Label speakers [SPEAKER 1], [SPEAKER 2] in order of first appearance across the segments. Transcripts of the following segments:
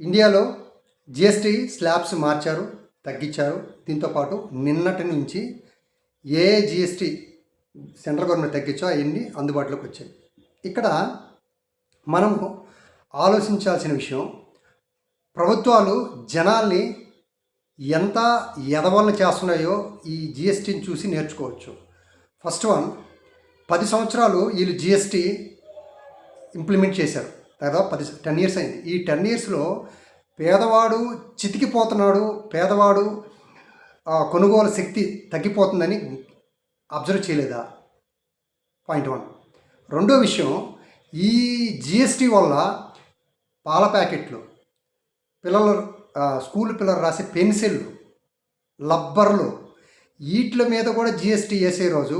[SPEAKER 1] ఇండియాలో GST slabs మార్చారు, తగ్గించారు. దీంతోపాటు నిన్నటి నుంచి ఏ జిఎస్టీ సెంట్రల్ గవర్నమెంట్ తగ్గించో అవన్నీ అందుబాటులోకి వచ్చాయి. ఇక్కడ మనము ఆలోచించాల్సిన విషయం, ప్రభుత్వాలు జనాల్ని ఎంత ఎదవలను చేస్తున్నాయో ఈ జిఎస్టీని చూసి నేర్చుకోవచ్చు. ఫస్ట్ వన్, 10 సంవత్సరాలు వీళ్ళు జిఎస్టీ ఇంప్లిమెంట్ చేశారు. దాదాపు 10 ఇయర్స్ అయింది. ఈ 10 ఇయర్స్లో పేదవాడు చితికిపోతున్నాడు, పేదవాడు కొనుగోలు శక్తి తగ్గిపోతుందని అబ్జర్వ్ చేయలేదా? పాయింట్ 1. రెండో విషయం, ఈ జిఎస్టీ వల్ల పాల ప్యాకెట్లు, పిల్లలు స్కూల్ పిల్లలు రాసే పెన్సిళ్ళు, లబ్బర్లు, వీటి మీద కూడా జిఎస్టీ వేసే రోజు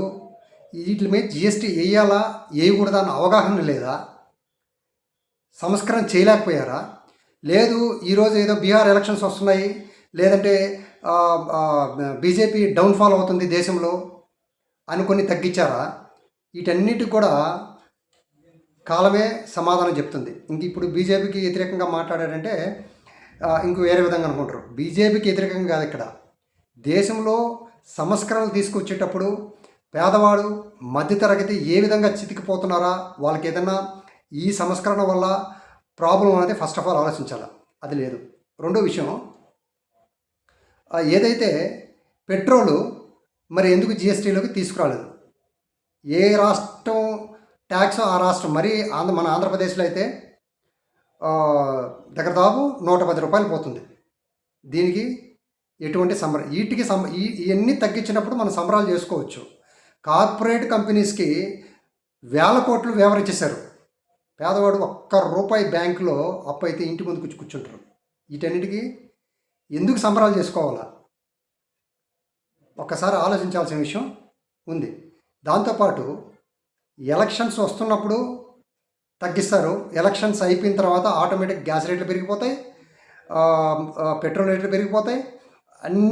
[SPEAKER 1] వీటి మీద జిఎస్టీ వేయాలా వేయకూడదా అన్న అవగాహన లేదా? సంస్కరణ చేయలేకపోయారా? లేదు ఈరోజు ఏదో బీహార్ ఎలక్షన్స్ వస్తున్నాయి, లేదంటే బీజేపీ డౌన్ఫాల్ అవుతుంది దేశంలో అనుకొని తగ్గించారా? వీటన్నిటికి కూడా కాలమే సమాధానం చెప్తుంది. ఇంక ఇప్పుడు బీజేపీకి వ్యతిరేకంగా మాట్లాడారంటే ఇంక వేరే విధంగా అనుకుంటారు. బీజేపీకి వ్యతిరేకంగా కాదు, ఇక్కడ దేశంలో సంస్కరణలు తీసుకొచ్చేటప్పుడు పేదవాడు మధ్యతరగతి ఏ విధంగా చితికిపోతున్నారా, వాళ్ళకి ఏదన్నా ఈ సంస్కరణ వల్ల ప్రాబ్లం అనేది ఫస్ట్ ఆఫ్ ఆల్ ఆలోచించాలి. అది లేదు. రెండో విషయం, ఏదైతే పెట్రోలు మరి ఎందుకు జిఎస్టీలోకి తీసుకురాలేదు? ఏ రాష్ట్రం ట్యాక్స్ ఆ రాష్ట్రం, మరి మన ఆంధ్రప్రదేశ్లో అయితే దగ్గర దాపు 110 రూపాయలు పోతుంది. దీనికి ఎటువంటి వీటికి ఇవన్నీ తగ్గించినప్పుడు మనం సంబరాలు చేసుకోవచ్చు. కార్పొరేట్ కంపెనీస్కి వేల కోట్లు వ్యవహరించేశారు. పేదవాడు ₹1 బ్యాంకులో అప్పు అయితే ఇంటి ముందు కూర్చుంటారు. వీటన్నిటికీ ఎందుకు సంబరాలు చేసుకోవాలా? ఒక్కసారి ఆలోచించాల్సిన విషయం ఉంది. దాంతోపాటు ఎలక్షన్స్ వస్తున్నప్పుడు తగ్గిస్తారు, ఎలక్షన్స్ అయిపోయిన తర్వాత ఆటోమేటిక్ గ్యాస్ రేట్లు పెరిగిపోతాయి, పెట్రోల్ రేట్లు పెరిగిపోతాయి, అన్నీ